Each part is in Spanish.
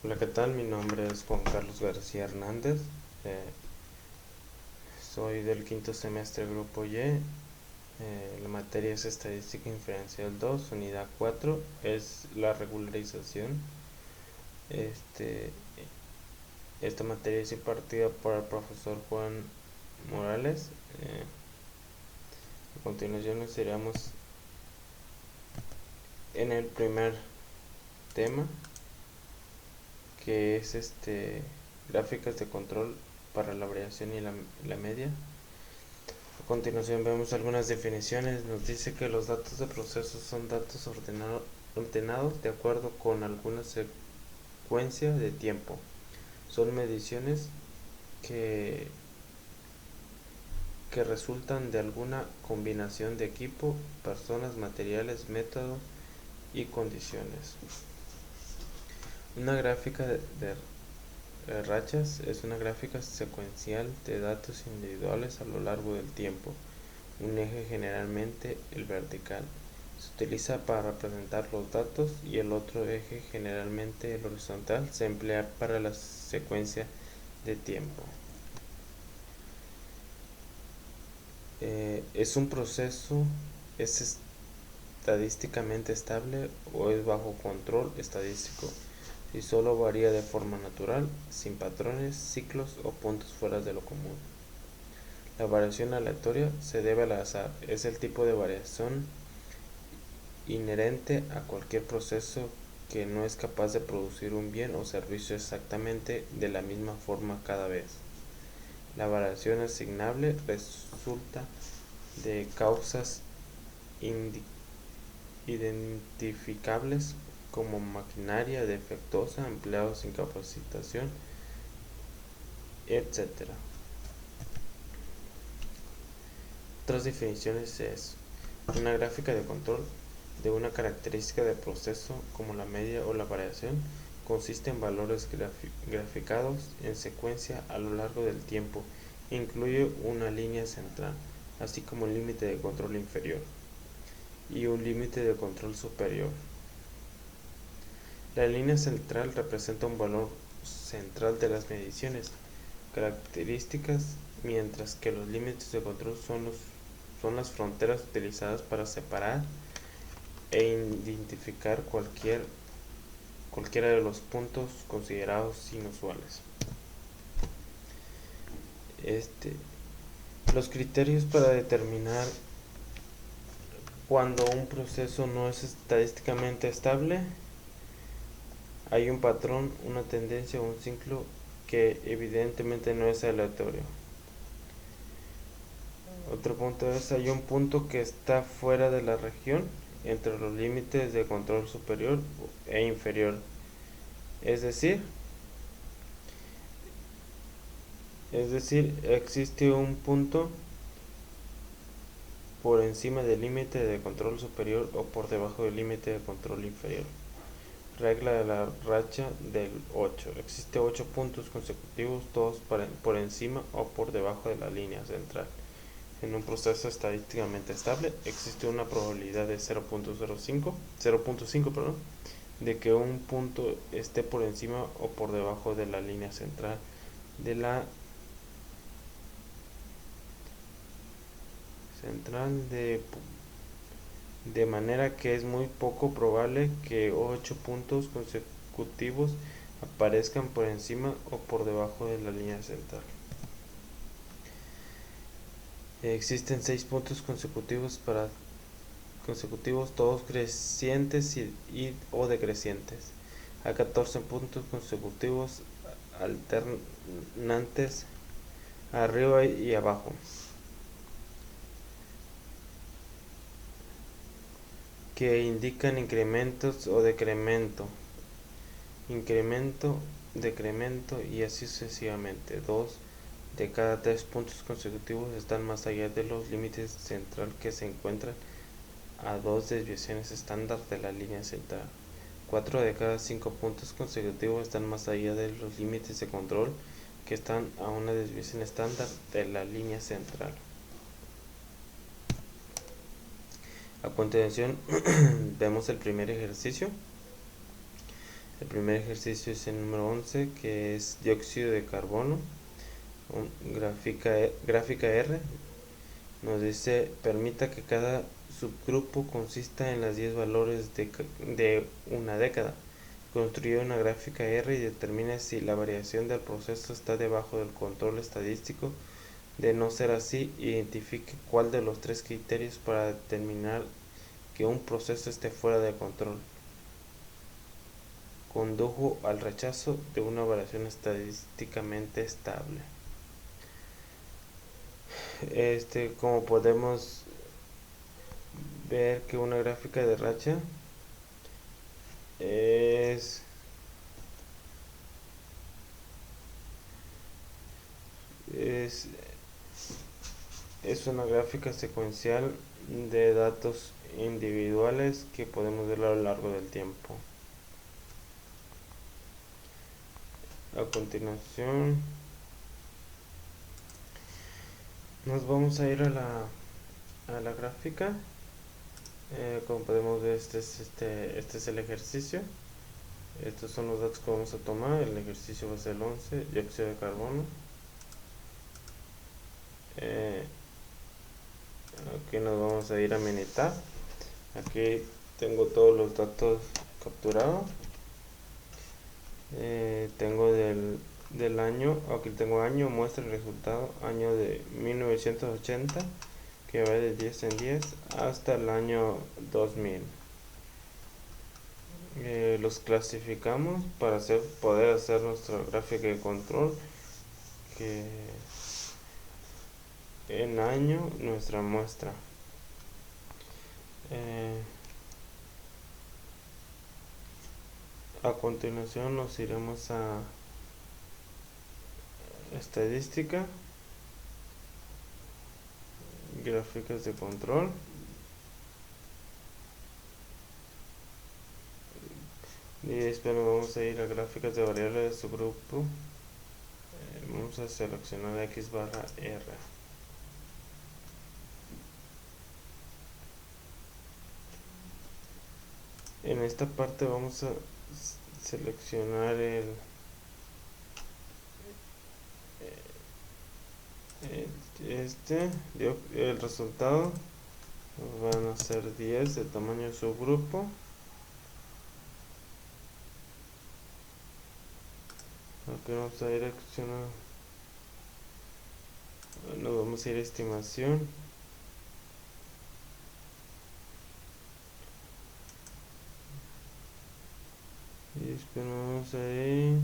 Hola, ¿qué tal? Mi nombre es Juan Carlos García Hernández. eh, Soy del quinto semestre Grupo Y. La materia es Estadística Inferencial 2, unidad 4. Es la regularización. Este, esta materia es impartida por el profesor Juan Morales. A continuación nos iremos en el primer tema, que es gráficas de control para la variación y la media. A continuación vemos algunas definiciones. Nos dice que los datos de proceso son datos ordenados de acuerdo con alguna secuencia de tiempo. Son mediciones que, que resultan de alguna combinación de equipo, personas, materiales, métodos y condiciones. Una gráfica de rachas es una gráfica secuencial de datos individuales a lo largo del tiempo. Un eje, generalmente el vertical, se utiliza para representar los datos, y el otro eje, generalmente el horizontal, se emplea para la secuencia de tiempo. ¿Es un proceso es estadísticamente estable o es bajo control estadístico? Si solo varía de forma natural, sin patrones, ciclos o puntos fuera de lo común. La variación aleatoria se debe al azar. Es el tipo de variación inherente a cualquier proceso que no es capaz de producir un bien o servicio exactamente de la misma forma cada vez. La variación asignable resulta de causas identificables como maquinaria defectuosa, empleados sin capacitación, etc. Otras definiciones es: una gráfica de control de una característica de proceso como la media o la variación consiste en valores graficados en secuencia a lo largo del tiempo. Incluye una línea central, así como un límite de control inferior y un límite de control superior. La línea central representa un valor central de las mediciones, características, mientras que los límites de control son las fronteras utilizadas para separar e identificar cualquiera de los puntos considerados inusuales. Los criterios para determinar cuando un proceso no es estadísticamente estable: hay un patrón, una tendencia o un ciclo que evidentemente no es aleatorio. Otro punto es: hay un punto que está fuera de la región entre los límites de control superior e inferior. Es decir, existe un punto por encima del límite de control superior o por debajo del límite de control inferior. Regla de la racha del 8. Existe 8 puntos consecutivos, todos por encima o por debajo de la línea central. En un proceso estadísticamente estable existe una probabilidad de 0.5 de que un punto esté por encima o por debajo de la línea central de manera que es muy poco probable que 8 puntos consecutivos aparezcan por encima o por debajo de la línea central. Existen 6 puntos consecutivos todos crecientes o decrecientes. Hay 14 puntos consecutivos alternantes arriba y abajo, que indican incrementos o decremento, decremento y así sucesivamente. 2 de cada 3 puntos consecutivos están más allá de los límites central, que se encuentran a 2 desviaciones estándar de la línea central. 4 de cada 5 puntos consecutivos están más allá de los límites de control, que están a una desviación estándar de la línea central. A continuación vemos el primer ejercicio. El primer ejercicio es el número 11, que es dióxido de carbono. Gráfica R nos dice: permita que cada subgrupo consista en las 10 valores de una década. Construye una gráfica R y determine si la variación del proceso está debajo del control estadístico. De no ser así, identifique cuál de los tres criterios para determinar que un proceso esté fuera de control condujo al rechazo de una variación estadísticamente estable. Como podemos ver, que una gráfica de racha es una gráfica secuencial de datos individuales que podemos ver a lo largo del tiempo. A continuación nos vamos a ir a la gráfica. Como podemos ver, este es el ejercicio. Estos son los datos que vamos a tomar. El ejercicio va a ser el 11, dióxido de carbono. Aquí nos vamos a ir a Minitab. Aquí tengo todos los datos capturados. Tengo del año, aquí tengo año, muestra el resultado, año de 1980, que va de 10 en 10 hasta el año 2000. Los clasificamos para poder hacer nuestra gráfica de control, que en año nuestra muestra. A continuación nos iremos a estadística, gráficas de control, y después nos vamos a ir a gráficas de variables de subgrupo. Vamos a seleccionar X barra R. En esta parte vamos a seleccionar el resultado. Van a ser 10 de tamaño subgrupo. Aquí vamos a ir a accionar. Nos vamos a ir a estimación. Y después nos vamos a ir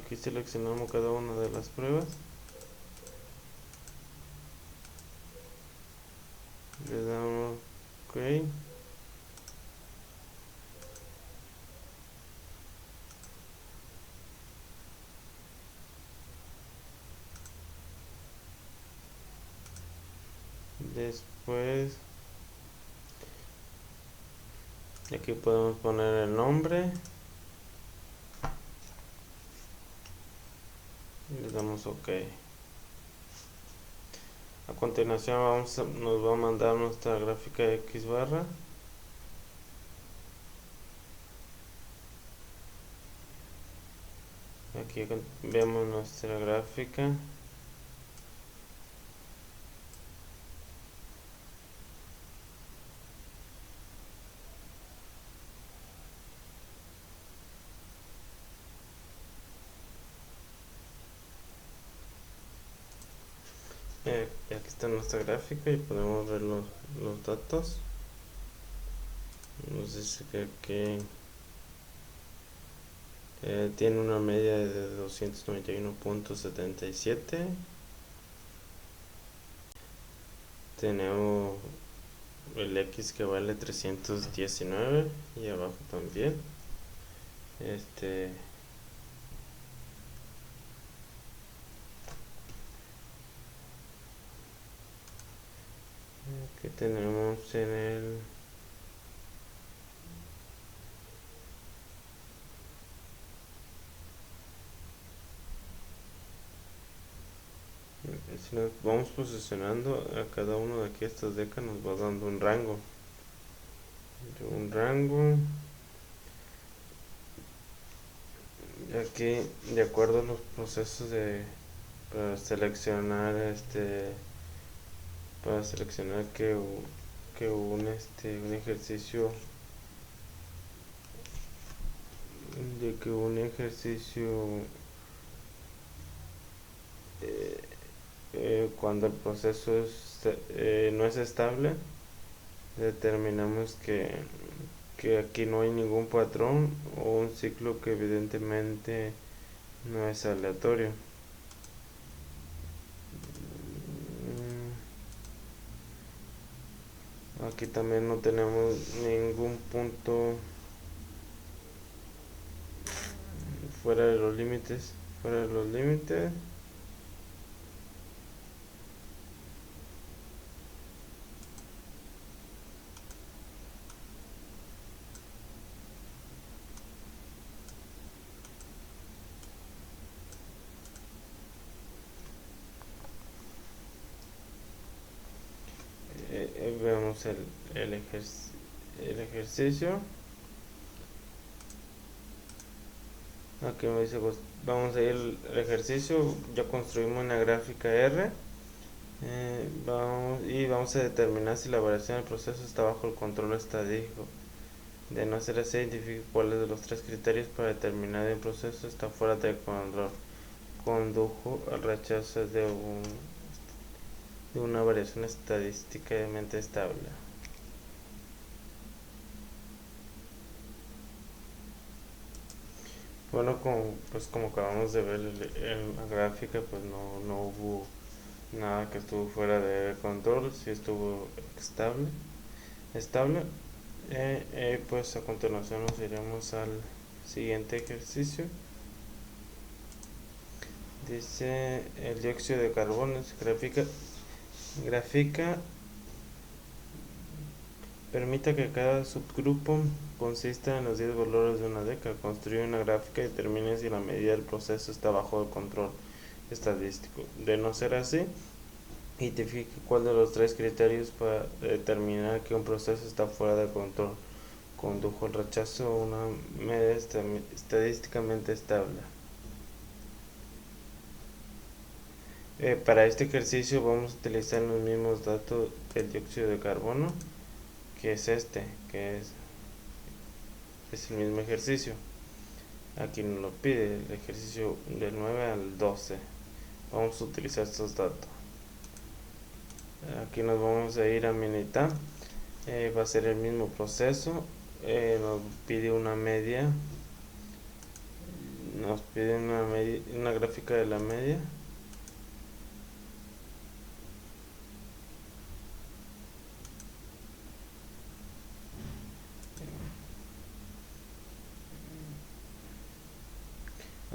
aquí, seleccionamos cada una de las pruebas, le damos OK. Después aquí podemos poner el nombre, le damos OK. A continuación nos va a mandar nuestra gráfica X barra. Aquí vemos nuestra gráfica. Aquí está nuestra gráfica y podemos ver los datos. Nos dice que aquí tiene una media de 291.77. Tenemos el X que vale 319 y abajo también. Que tenemos en el si nos vamos posicionando a cada uno de aquí estas decas nos va dando un rango. Aquí, de acuerdo a los procesos para seleccionar que un ejercicio eh, cuando el proceso no es estable, determinamos que aquí no hay ningún patrón o un ciclo que evidentemente no es aleatorio. Aquí también no tenemos ningún punto fuera de los límites. Vemos el ejercicio. Aquí me dice, pues, vamos a ir al ejercicio. Ya construimos una gráfica R. Vamos a determinar si la variación del proceso está bajo el control estadístico. De no ser así, identifique cuáles de los tres criterios para determinar el proceso está fuera de control. Condujo al rechazo de una variación estadísticamente estable. Bueno, como acabamos de ver en la gráfica, pues no hubo nada que estuvo fuera de control, sí estuvo estable. Pues a continuación nos iremos al siguiente ejercicio. Dice el dióxido de carbono, grafica permita que cada subgrupo consista en los 10 valores de una deca. Construye una gráfica y determine si la medida del proceso está bajo el control estadístico. De no ser así, identifique cuál de los tres criterios para determinar que un proceso está fuera de control condujo al rechazo a una medida estadísticamente estable. Para este ejercicio vamos a utilizar los mismos datos del dióxido de carbono, que es el mismo ejercicio. Aquí nos lo pide el ejercicio del 9 al 12. Vamos a utilizar estos datos. Aquí nos vamos a ir a Minita. Va a ser el mismo proceso. Nos pide una media. Nos pide una gráfica de la media.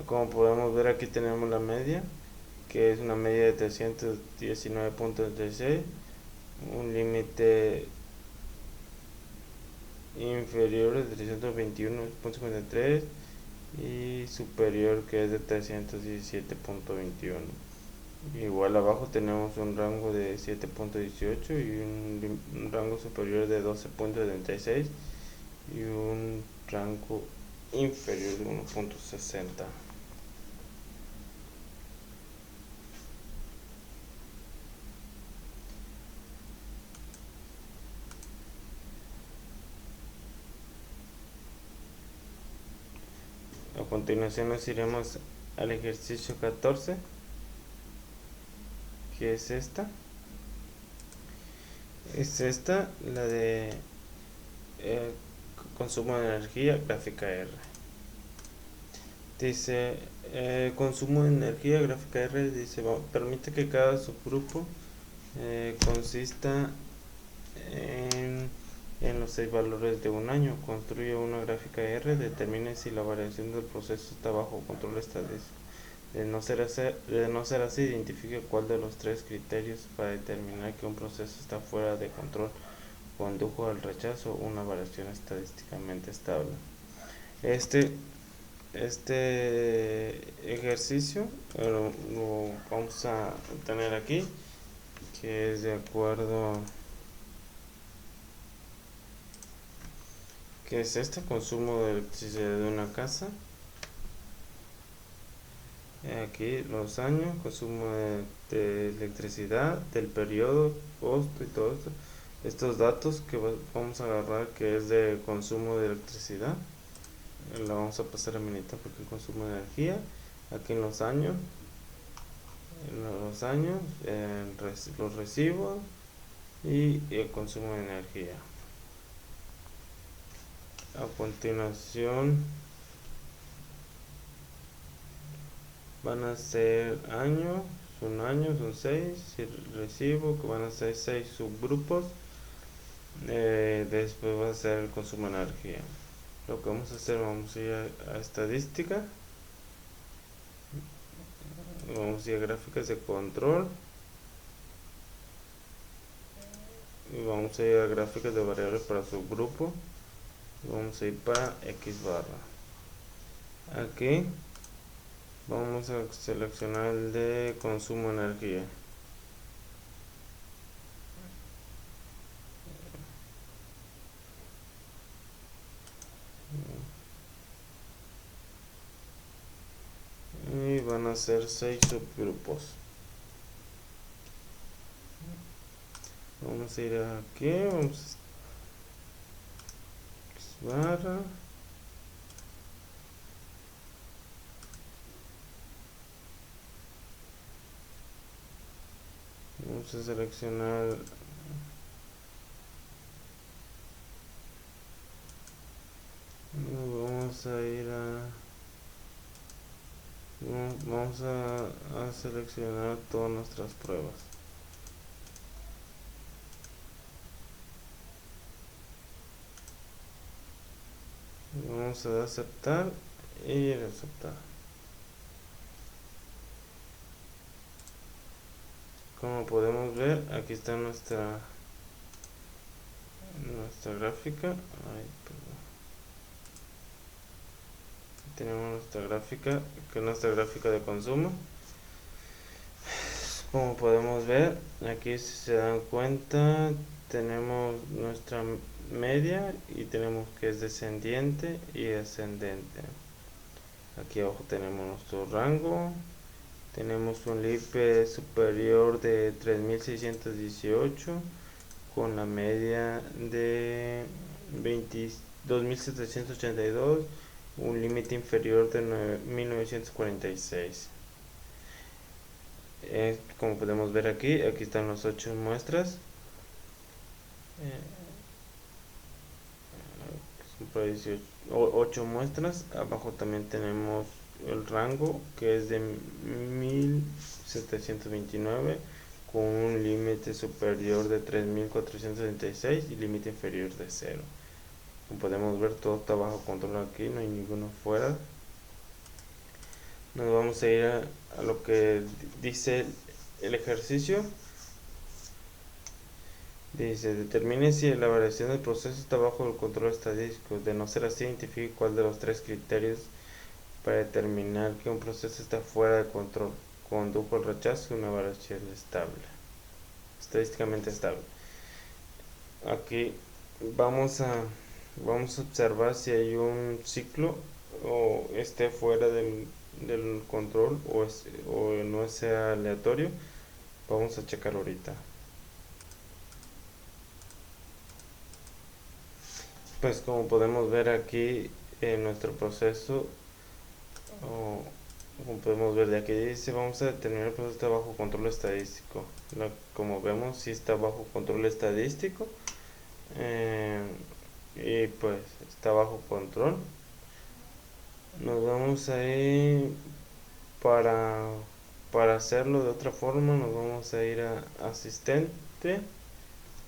Como podemos ver, aquí tenemos la media, que es una media de 319.36, un límite inferior de 321.53 y superior, que es de 317.21. Igual abajo tenemos un rango de 7.18 y un rango superior de 12.76 y un rango inferior de 1.60. A continuación nos iremos al ejercicio 14, que es esta. La de consumo de energía, gráfica R. Dice, consumo de energía, gráfica R, dice, permite que cada subgrupo consista en los 6 valores de un año. Construye una gráfica R, determine si la variación del proceso está bajo control estadístico. De no ser así, identifique cuál de los tres criterios para determinar que un proceso está fuera de control condujo al rechazo o una variación estadísticamente estable. este ejercicio lo vamos a tener aquí, que es de acuerdo, que es este consumo de electricidad de una casa. Aquí los años, consumo de electricidad, del periodo, costo y todo esto. Estos datos que vamos a agarrar, que es de consumo de electricidad, la vamos a pasar a minutos porque el consumo de energía. Aquí los recibos y el consumo de energía. A continuación van a ser años, son 6, y recibo, que van a ser 6 subgrupos. Después va a ser el consumo de energía. Lo que vamos a hacer, vamos a ir a estadística, vamos a ir a gráficas de control y vamos a ir a gráficas de variables para subgrupo y vamos a ir para X barra. Aquí vamos a seleccionar el de consumo de energía. Y van a ser 6 subgrupos. Vamos a ir aquí, vamos a barra. Vamos a seleccionar vamos a ir vamos a seleccionar todas nuestras pruebas. Vamos a aceptar y aceptar. Como podemos ver, aquí está nuestra gráfica. Ay, perdón. Tenemos nuestra gráfica, que es nuestra gráfica de consumo. Como podemos ver, aquí si se dan cuenta, tenemos nuestra media y tenemos que es descendiente y ascendente. Aquí abajo tenemos nuestro rango, tenemos un LIPE superior de 3618 con la media de 22.782, un límite inferior de 1946. Como podemos ver aquí están las 8 muestras. 8 muestras. Abajo también tenemos el rango, que es de 1729 con un límite superior de 3476 y límite inferior de 0. Como podemos ver, todo está bajo control aquí, no hay ninguno fuera. Nos vamos a ir a lo que dice el ejercicio. Dice, determine si la variación del proceso está bajo el control estadístico. De no ser así, identifique cuál de los 3 criterios para determinar que un proceso está fuera de control condujo al rechazo de una variación estable, estadísticamente estable. Aquí vamos a observar si hay un ciclo o esté fuera del control o no sea aleatorio. Vamos a checar ahorita. Pues como podemos ver aquí en nuestro proceso, como podemos ver de aquí dice, vamos a determinar el proceso está bajo control estadístico. Como vemos, si está bajo control estadístico, y pues está bajo control. Nos vamos a ir para hacerlo de otra forma, nos vamos a ir a asistente.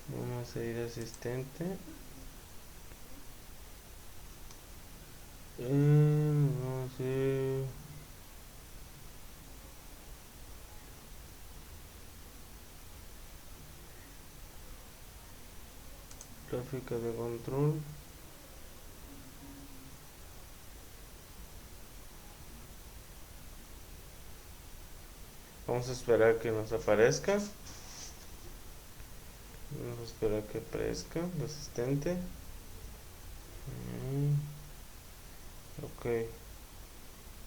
Vamos a ir a asistente. Vamos a ir gráfica de control. Vamos a esperar que nos aparezca. Vamos a esperar que aparezca el asistente. Ok.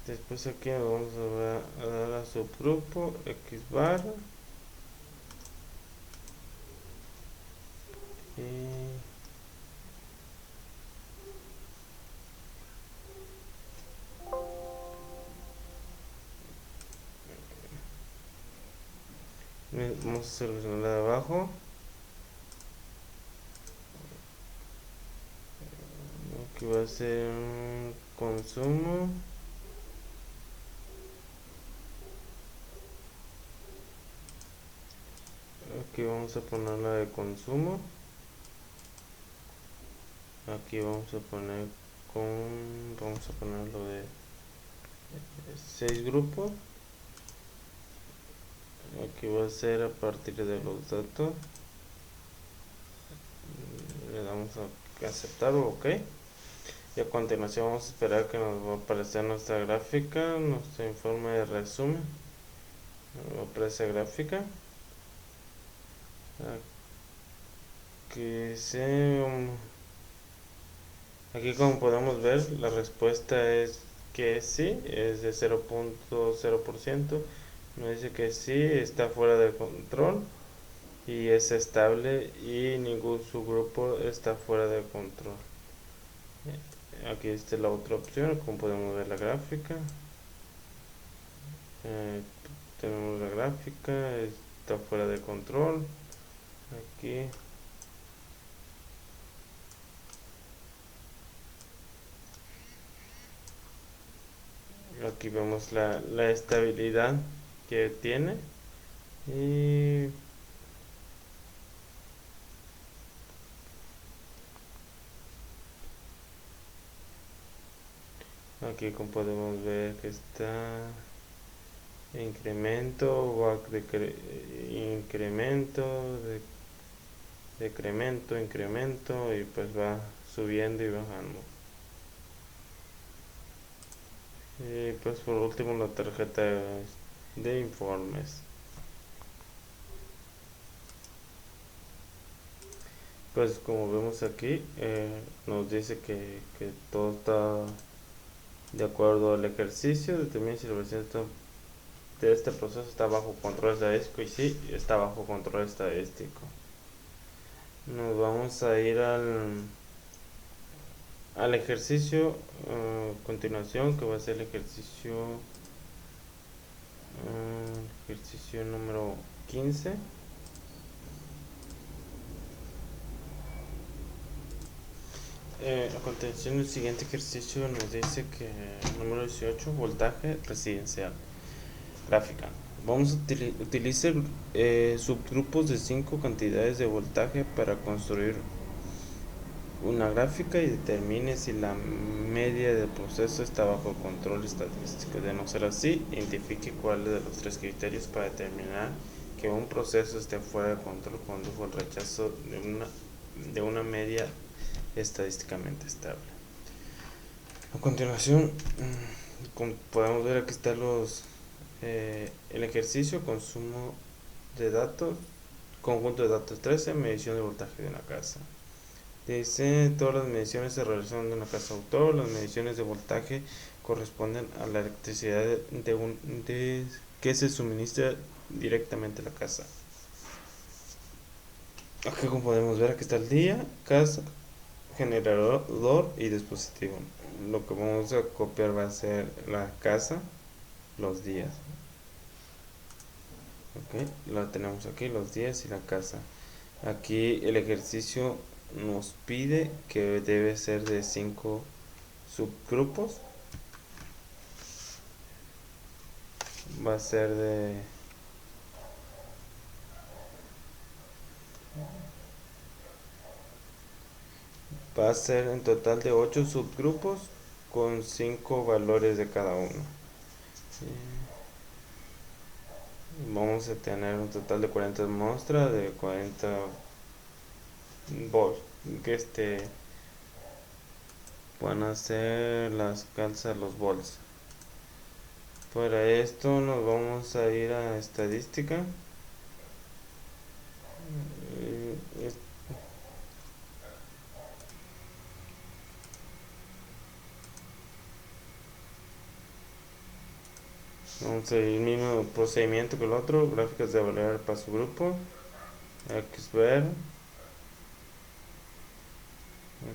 Después aquí vamos a dar a subgrupo X barra. Y vamos a seleccionar la de abajo. Aquí va a ser un consumo. Aquí vamos a poner la de consumo. Aquí vamos a poner vamos a ponerlo de 6 grupos. Aquí va a ser a partir de los datos. Le damos a aceptar o ok. Y a continuación vamos a esperar que nos va a aparecer nuestra gráfica, nuestro informe de resumen. Va a aparecer gráfica. Aquí como podemos ver, la respuesta es que sí, es de 0.0%. Nos dice que sí, está fuera de control y es estable y ningún subgrupo está fuera de control. Aquí está la otra opción, como podemos ver la gráfica. Tenemos la gráfica, está fuera de control. Aquí vemos la estabilidad que tiene. Y aquí como podemos ver que está incremento, decremento, incremento y pues va subiendo y bajando. Y pues por último la tarjeta de informes. Pues como vemos aquí nos dice que todo está de acuerdo al ejercicio. Determina si la versión de este proceso está bajo control estadístico y sí, está bajo control estadístico. Nos vamos a ir al ejercicio a continuación, que va a ser el ejercicio número 15. A continuación, el siguiente ejercicio nos dice que número 18, voltaje residencial. Gráfica. Vamos a utilizar subgrupos de 5 cantidades de voltaje para construir una gráfica y determine si la media del proceso está bajo control estadístico. De no ser así, identifique cuál de los 3 criterios para determinar que un proceso esté fuera de control condujo al rechazo de una media estadísticamente estable. A continuación, como podemos ver, aquí están el ejercicio, consumo de datos, conjunto de datos 13, medición de voltaje de una casa. Dice, todas las mediciones se realizan de una casa autor. Las mediciones de voltaje corresponden a la electricidad que se suministra directamente a la casa. Aquí como podemos ver, aquí está el día, casa, generador y dispositivo. Lo que vamos a copiar va a ser la casa, los días. Ok, la tenemos aquí, los días y la casa. Aquí el ejercicio nos pide que debe ser de 5 subgrupos. Va a ser en total de 8 subgrupos con 5 valores de cada uno. Vamos a tener un total de 40 muestras de 40 volts que van a ser las calzas, los volts. Para esto nos vamos a ir a estadística. Vamos a ir el mismo procedimiento que el otro, gráficas de evaluar para su grupo, Xver,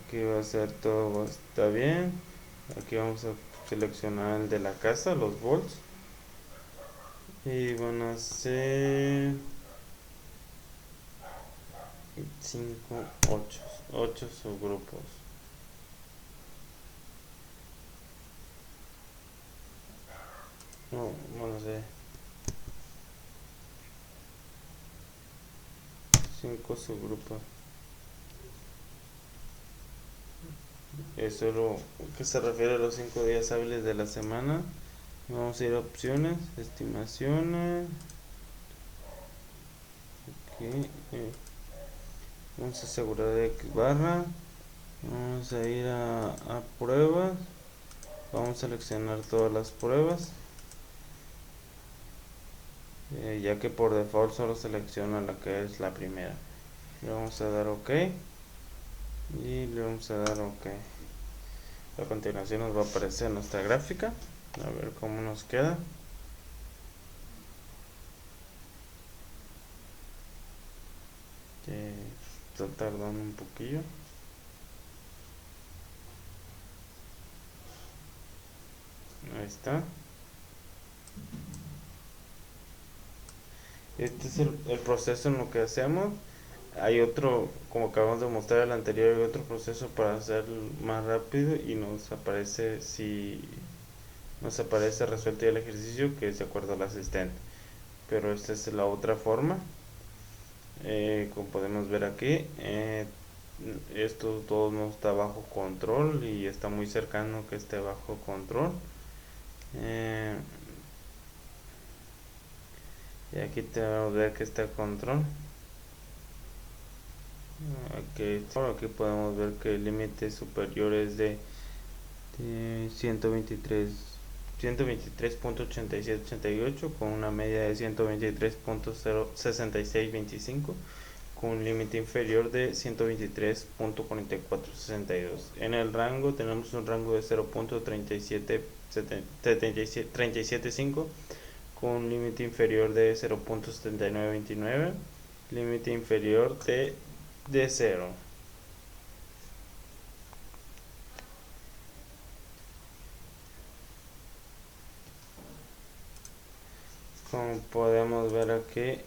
aquí va a ser todo, está bien, aquí vamos a seleccionar el de la casa, los volts, y van a ser 5, 8 subgrupos. No sé, 5 subgrupos. Eso es lo que se refiere a los 5 días hábiles de la semana. Vamos a ir a opciones, estimaciones. Aquí, vamos a asegurar de X barra. Vamos a ir a pruebas. Vamos a seleccionar todas las pruebas. Ya que por default solo selecciona la que es la primera. Le vamos a dar OK. Y le vamos a dar OK. A continuación nos va a aparecer nuestra gráfica. A ver cómo nos queda. Está tardando un poquillo. Ahí está. Este es el proceso en lo que hacemos. Hay otro, como acabamos de mostrar el anterior, hay otro proceso para hacer más rápido y nos aparece resuelto ya el ejercicio, que es de acuerdo al asistente. Pero esta es la otra forma. Como podemos ver aquí, esto todo no está bajo control y está muy cercano que esté bajo control. Y aquí tenemos ver que está control. Aquí podemos ver que el límite superior es de 123.8788 con una media de 123.06625 con un límite inferior de 123.4462. En el rango tenemos un rango de 0.375 con un límite inferior de 0.7929, límite inferior de 0. Como podemos ver aquí,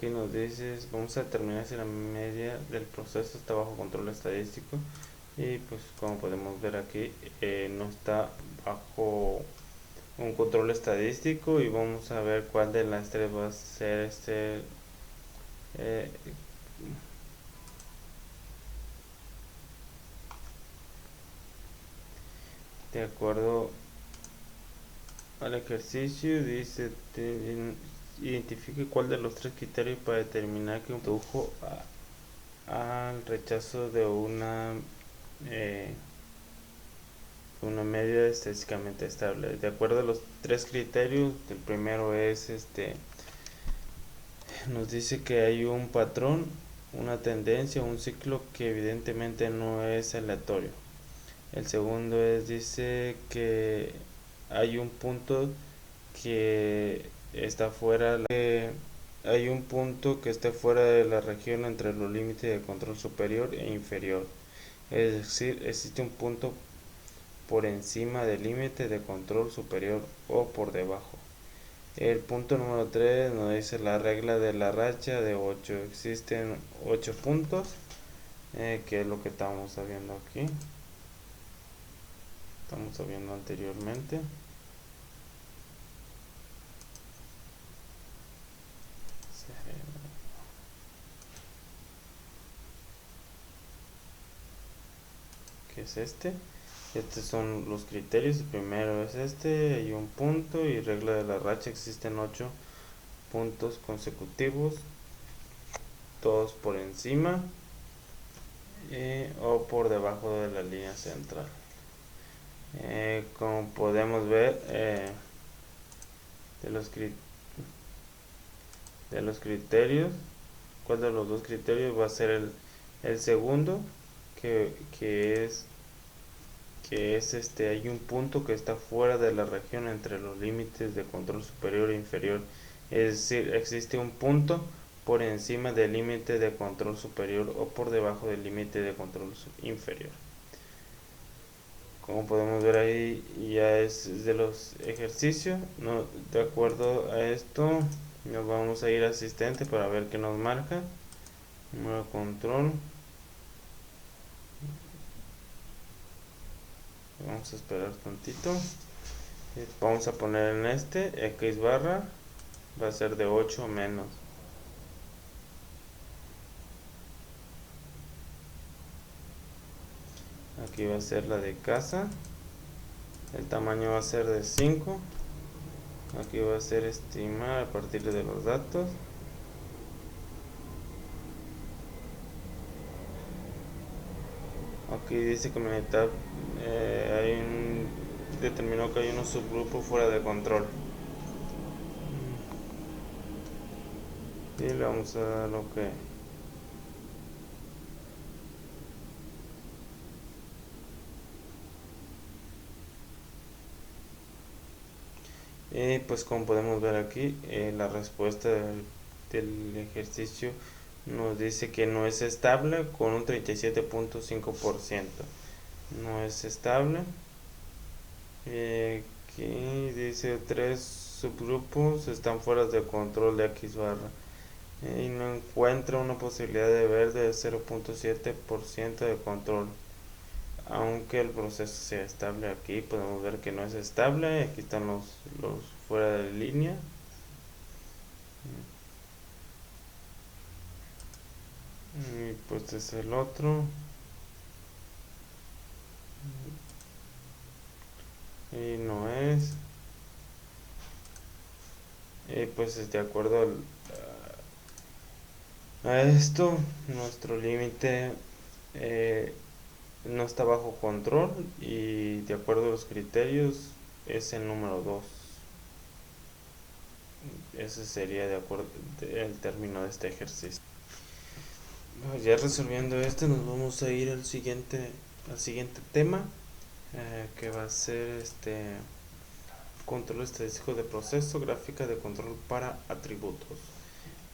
nos dice, vamos a determinar si la media del proceso está bajo control estadístico, y pues como podemos ver aquí, no está bajo un control estadístico, y vamos a ver cuál de las tres va a ser de acuerdo al ejercicio. Dice identifique cuál de los tres criterios para determinar que condujo al rechazo de una media estadísticamente estable. De acuerdo a los tres criterios, el primero es nos dice que hay un patrón, una tendencia, un ciclo que evidentemente no es aleatorio. El segundo dice que hay un punto que está fuera de la región entre los límites de control superior e inferior. Es decir, existe un punto por encima del límite de control superior o por debajo. El punto número 3 nos dice la regla de la racha de 8. Existen 8 puntos, que es lo que estábamos viendo aquí. Estamos viendo anteriormente. Que es estos son los criterios. El primero es hay un punto, y regla de la racha, existen 8 puntos consecutivos, todos por encima o por debajo de la línea central. Como podemos ver, de los criterios, ¿cuál de los dos criterios va a ser el segundo? Que, que es hay un punto que está fuera de la región entre los límites de control superior e inferior. Es decir, existe un punto por encima del límite de control superior o por debajo del límite de control inferior. Como podemos ver ahí, ya es de los ejercicios. No, de acuerdo a esto, nos vamos a ir a asistente para ver qué nos marca. Número de control. Vamos a esperar tantito. Vamos a poner en x barra va a ser de 8 menos. Aquí va a ser la de casa. El tamaño va a ser de 5. Aquí va a ser estimar a partir de los datos. Aquí dice que determinó que hay un subgrupo fuera de control. Y le vamos a dar OK. Y pues como podemos ver aquí, la respuesta del ejercicio nos dice que no es estable con un 37.5%. No es estable. Aquí dice 3 subgrupos están fuera de control de X barra. Y no encuentra una posibilidad de ver de 0.7% de control. Aunque el proceso sea estable, aquí podemos ver que no es estable. Aquí están los fuera de línea. Y pues es el otro. Y no es. Y pues de acuerdo a esto, nuestro límite no está bajo control y de acuerdo a los criterios es el número 2. Ese sería de acuerdo el término de este ejercicio. Ya resolviendo nos vamos a ir al siguiente tema, que va a ser control estadístico de proceso, gráfica de control para atributos.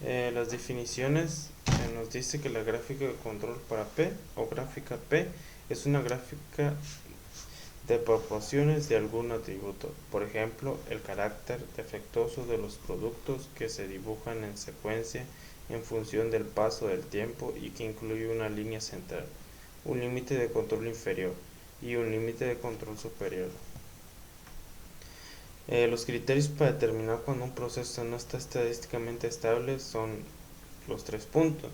Las definiciones nos dice que la gráfica de control para P o gráfica P es una gráfica de proporciones de algún atributo, por ejemplo, el carácter defectuoso de los productos que se dibujan en secuencia en función del paso del tiempo y que incluye una línea central, un límite de control inferior y un límite de control superior. Los criterios para determinar cuando un proceso no está estadísticamente estable son los 3 puntos.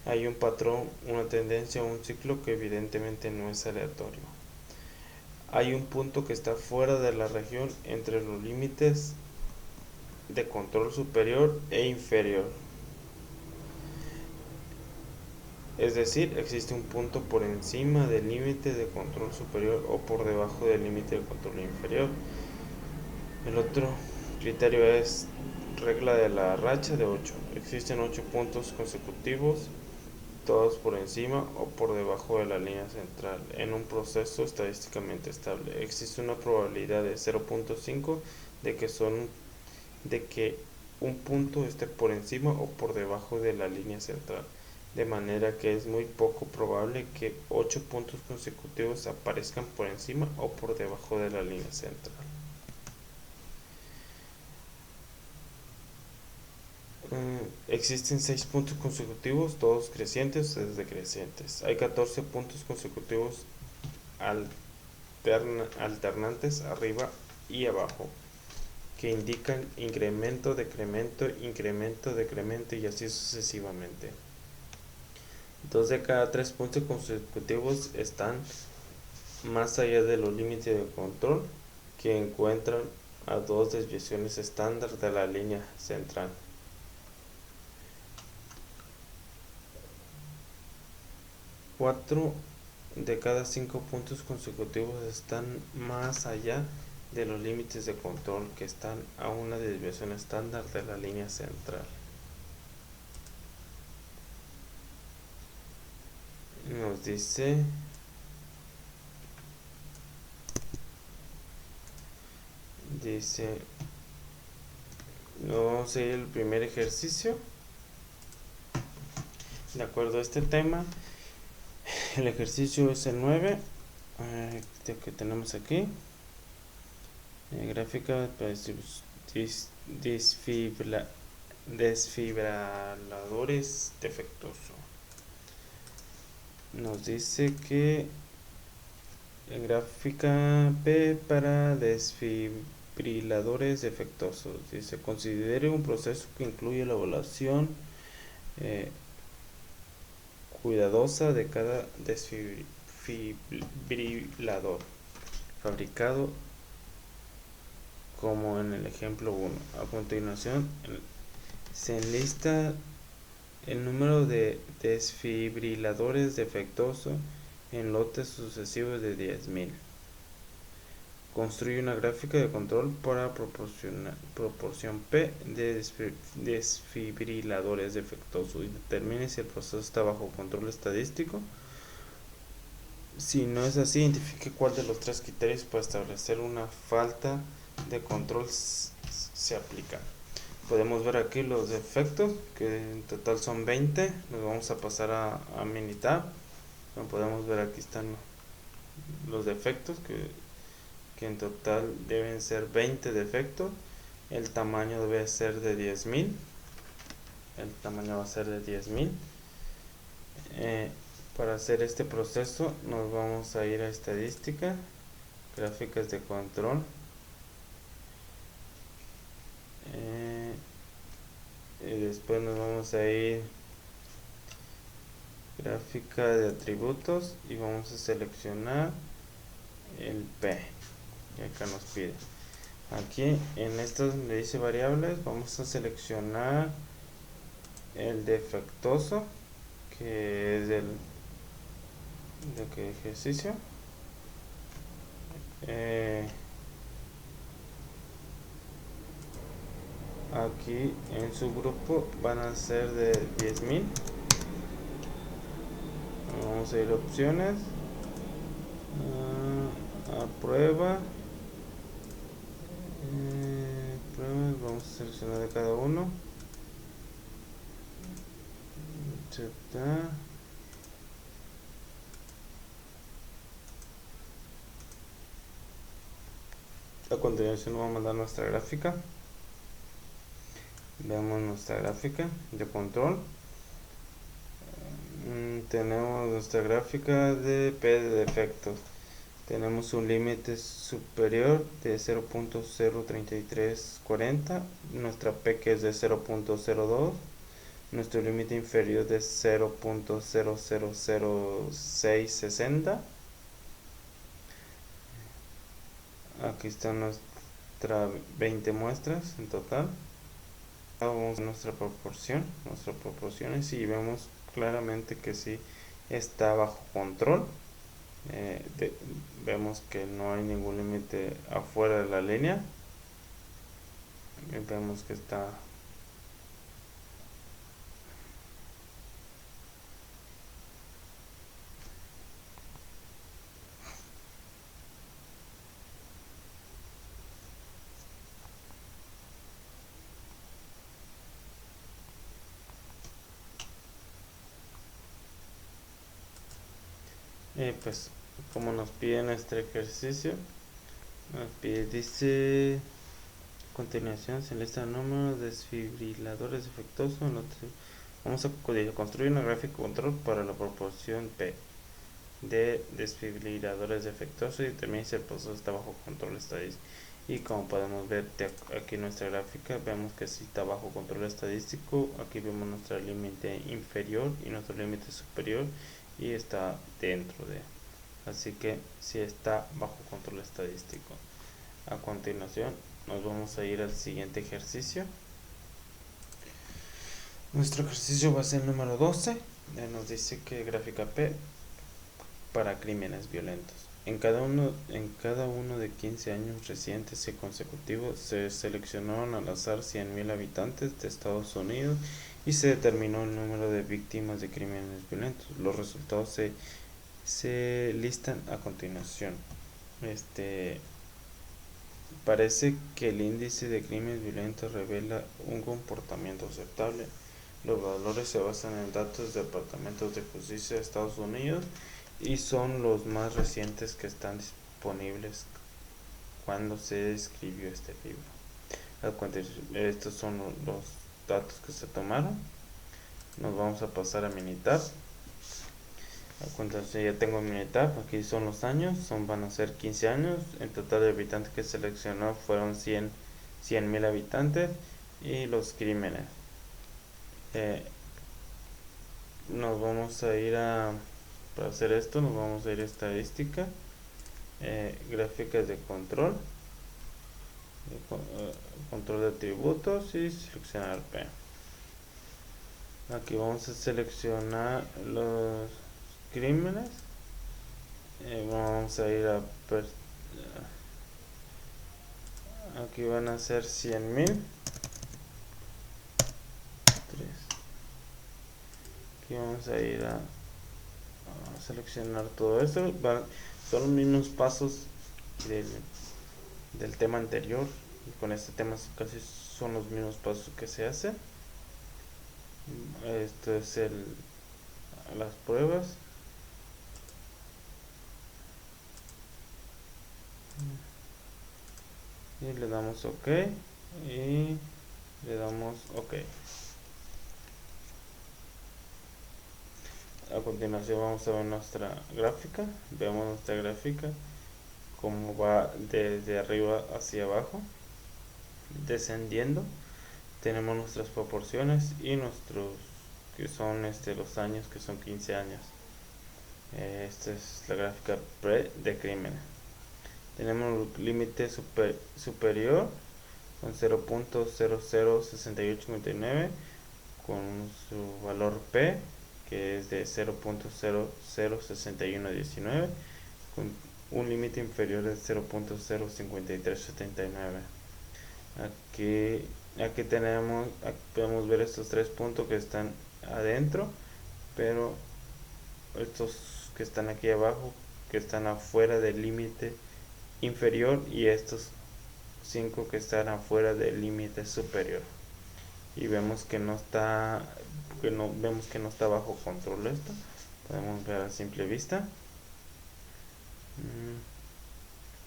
Hay un patrón, una tendencia o un ciclo que evidentemente no es aleatorio. Hay un punto que está fuera de la región entre los límites de control superior e inferior. Es decir, existe un punto por encima del límite de control superior o por debajo del límite de control inferior. El otro criterio es regla de la racha de 8. Existen 8 puntos consecutivos, todos por encima o por debajo de la línea central, en un proceso estadísticamente estable. Existe una probabilidad de 0.5 de que un punto esté por encima o por debajo de la línea central, de manera que es muy poco probable que 8 puntos consecutivos aparezcan por encima o por debajo de la línea central. Existen 6 puntos consecutivos, todos crecientes o decrecientes. Hay 14 puntos consecutivos alternantes arriba y abajo, que indican incremento, decremento, incremento, decremento y así sucesivamente. 2 de cada 3 puntos consecutivos están más allá de los límites de control, que encuentran a 2 desviaciones estándar de la línea central. 4 de cada 5 puntos consecutivos están más allá de los límites de control que están a una desviación estándar de la línea central. Nos dice vamos a ir al primer ejercicio de acuerdo a este tema. El ejercicio es el 9 que tenemos aquí. Gráfica para desfibriladores defectuosos. Nos dice que gráfica P para desfibriladores defectuosos. Dice: considere un proceso que incluye la evaluación cuidadosa de cada desfibrilador fabricado como en el ejemplo 1. A continuación se enlista el número de desfibriladores defectuosos en lotes sucesivos de 10.000. Construye una gráfica de control para proporción P de desfibriladores defectuosos y determine si el proceso está bajo control estadístico. Si no es así, identifique cuál de los 3 criterios para establecer una falta de control se aplica. Podemos ver aquí los defectos, que en total son 20. Nos vamos a pasar a Minitab. Como podemos ver, aquí están los defectos, que en total deben ser 20 defectos. El tamaño debe ser de 10.000. El tamaño va a ser de 10.000. Para hacer este proceso nos vamos a ir a estadística, gráficas de control, y después nos vamos a ir gráfica de atributos y vamos a seleccionar el P que acá nos pide. Aquí en esto donde dice variables vamos a seleccionar el defectuoso, que es de qué ejercicio. Aquí en su grupo van a ser de 10.000. Vamos a ir a opciones, a prueba, pruebas, vamos a seleccionar de cada uno. A continuación vamos a mandar nuestra gráfica. Veamos nuestra gráfica de control. Tenemos nuestra gráfica de P de defectos. Tenemos un límite superior de 0.03340, nuestra P que es de 0.02, nuestro límite inferior de 0.000660. Aquí está nuestra 20 muestras en total. Vamos a nuestras proporciones y vemos claramente que sí está bajo control. Vemos que no hay ningún límite afuera de la línea. Vemos que está pues como nos pide nuestro ejercicio, nos pide, dice: a continuación se enlista el número de desfibriladores defectuosos. Vamos a construir una gráfica de control para la proporción P de desfibriladores defectuosos y determine si el proceso está bajo control estadístico. Y como podemos ver aquí en nuestra gráfica, vemos que sí está bajo control estadístico. Aquí vemos nuestro límite inferior y nuestro límite superior y está dentro de, así que sí está bajo control estadístico. A continuación nos vamos a ir al siguiente ejercicio. Nuestro ejercicio va a ser el número 12. Nos dice que gráfica P para crímenes violentos. En cada uno de 15 años recientes y consecutivos se seleccionaron al azar 100.000 habitantes de Estados Unidos y se determinó el número de víctimas de crímenes violentos. Los resultados se listan a continuación. Parece que el índice de crímenes violentos revela un comportamiento aceptable. Los valores se basan en datos de departamentos de justicia de Estados Unidos y son los más recientes que están disponibles cuando se escribió este libro. Estos son los datos que se tomaron. Nos vamos a pasar a Minitab. Ya tengo Minitab, aquí son los años, van a ser 15 años. El total de habitantes que seleccionó fueron 100.000 habitantes. Y los crímenes, nos vamos a ir para hacer esto nos vamos a ir a estadística, gráficas de control, control de atributos y seleccionar P. Aquí vamos a seleccionar los crímenes. Vamos a ir aquí van a ser 100.000. Aquí vamos a ir a seleccionar todo esto. Son los mismos pasos del tema anterior, y con este tema casi son los mismos pasos que se hacen. Esto es las pruebas. Y le damos OK y le damos OK. A continuación vamos a ver nuestra gráfica. Vemos nuestra gráfica como va desde arriba hacia abajo, descendiendo. Tenemos nuestras proporciones y nuestros, que son los años, que son 15 años. Esta es la gráfica pre de crímenes. Tenemos el límite superior con 0.006859, con su valor P, que es de 0.006119, con un límite inferior de 0.05379. Aquí podemos ver estos tres puntos que están adentro, pero estos que están aquí abajo, que están afuera del límite inferior, y estos 5 que están afuera del límite superior. Y vemos que no está bajo control esto. Podemos ver a simple vista.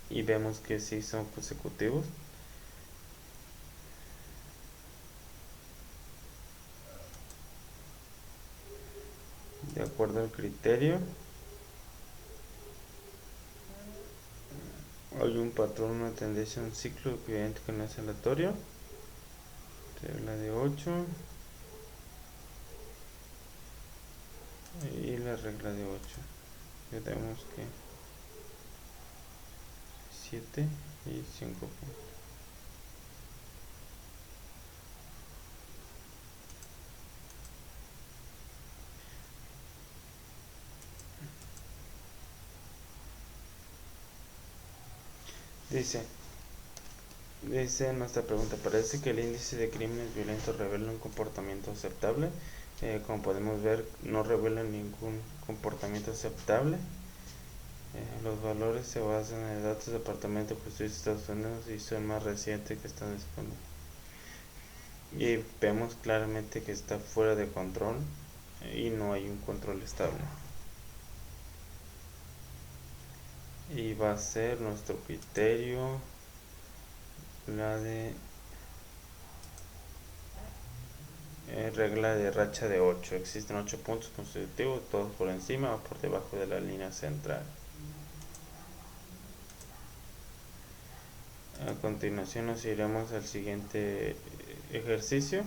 Y vemos que sí son consecutivos. De acuerdo al criterio, hay un patrón, una tendencia, un ciclo evidente que no es aleatorio. Regla de 8 y la regla de 8. Ya tenemos que 7 y 5 puntos. Dice nuestra pregunta: parece que el índice de crímenes violentos revela un comportamiento aceptable. Como podemos ver, no revela ningún comportamiento aceptable. Los valores se basan en datos del Departamento de Justicia de Estados Unidos y son más recientes que están disponibles. Y vemos claramente que está fuera de control y no hay un control estable. Y va a ser nuestro criterio la de regla de racha de 8. Existen 8 puntos consecutivos, todos por encima o por debajo de la línea central. A continuación nos iremos al siguiente ejercicio.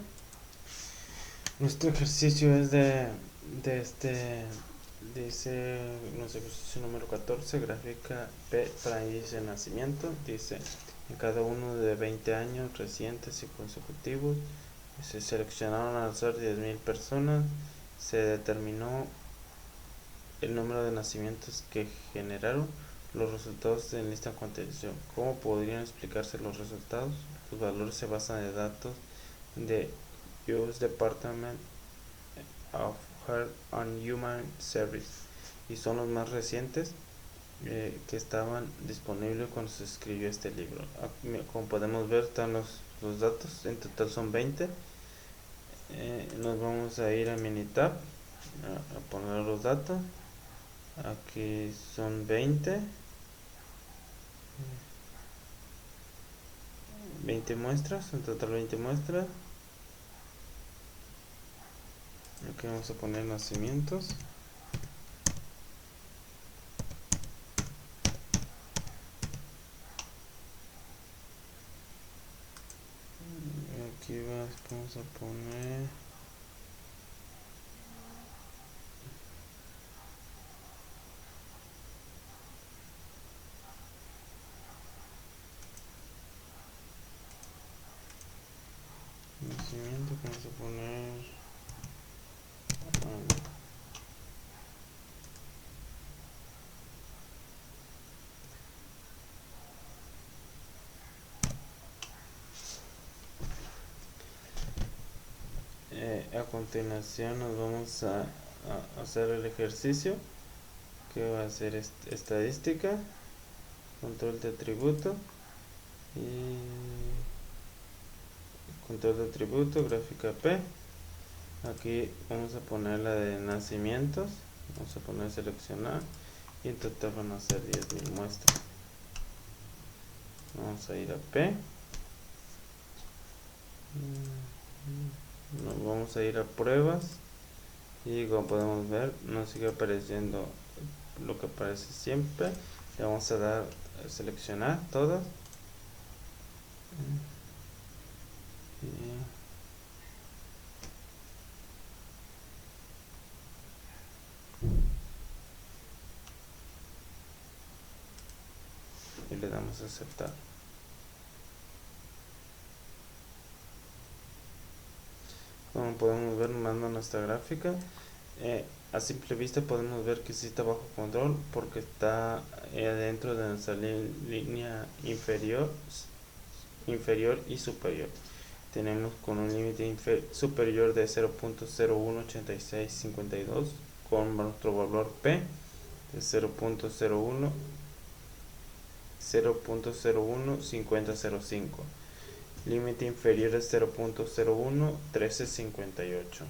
Nuestro ejercicio es dice nuestro ejercicio número 14, gráfica P para índice de nacimiento. Dice: en cada uno de 20 años recientes y consecutivos se seleccionaron al azar 10.000 personas. Se determinó el número de nacimientos que generaron. Los resultados se enlistan con atención. ¿Cómo podrían explicarse los resultados? Los valores se basan en datos de US Department of Health and Human Services y son los más recientes que estaban disponibles cuando se escribió este libro. Como podemos ver, están los datos, en total son 20. Nos vamos a ir a Minitab a poner los datos. Aquí son 20 muestras, en total 20 muestras. Aquí vamos a poner nacimientos. Aquí vamos a poner nacimiento, vamos a poner a continuación nos vamos a hacer el ejercicio que va a ser estadística, control de atributo y control de atributo, gráfica P. Aquí vamos a poner la de nacimientos, vamos a poner seleccionar y en total van a ser 10.000 muestras. Vamos a ir a P, nos vamos a ir a pruebas y como podemos ver nos sigue apareciendo lo que aparece siempre. Le vamos a dar a seleccionar todas y le damos a aceptar. Como podemos ver, manda nuestra gráfica. A simple vista podemos ver que sí está bajo control porque está dentro de nuestra línea inferior y superior. Tenemos con un límite superior de 0.018652 con nuestro valor P de 0.015005. Límite inferior es 0.011358.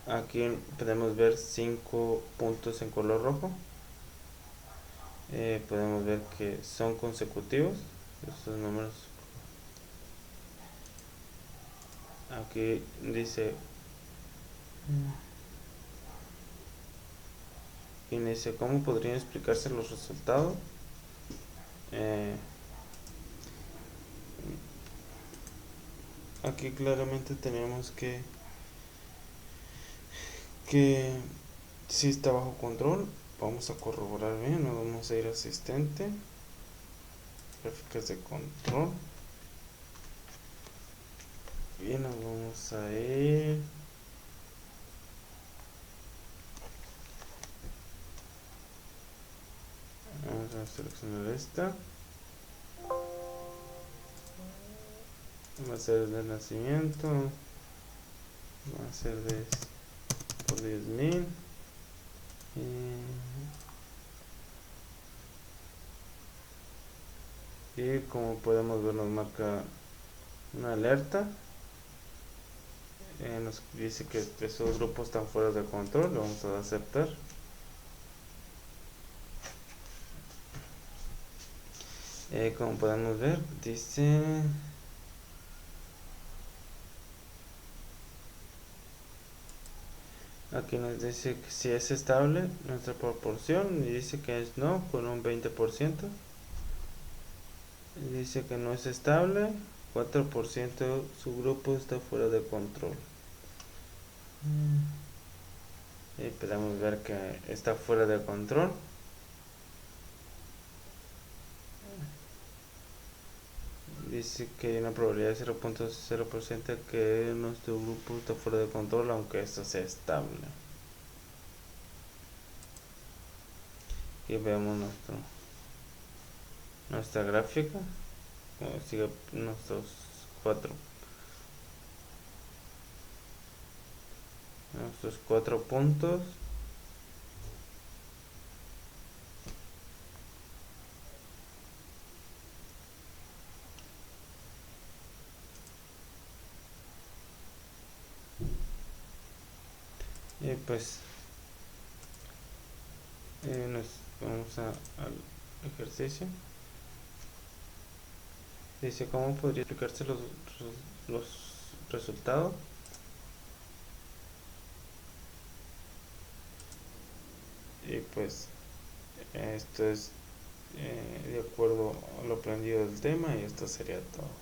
Aquí podemos ver 5 puntos en color rojo. Podemos ver que son consecutivos estos números. Aquí dice cómo podrían explicarse los resultados. Aquí claramente tenemos que si está bajo control. Vamos a corroborar bien, nos vamos a ir a asistente, gráficas de control y nos vamos a ir vamos a seleccionar esta, va a ser de nacimiento, va a ser de por 10.000 y como podemos ver nos marca una alerta, nos dice que esos grupos están fuera de control. Le vamos a dar a aceptar. Como podemos ver, dice aquí nos dice que si es estable nuestra proporción y dice que es no con un 20%. Dice que no es estable, 4% su grupo está fuera de control. Y podemos ver que está fuera de control. Dice que hay una probabilidad de 0.0% que nuestro grupo está fuera de control, aunque esto sea estable. aquí vemos nuestra gráfica, como sigue cuatro nuestros 4 puntos. Y pues nos vamos al ejercicio. Dice cómo podría explicarse los resultados. Y pues esto es de acuerdo a lo aprendido del tema, y esto sería todo.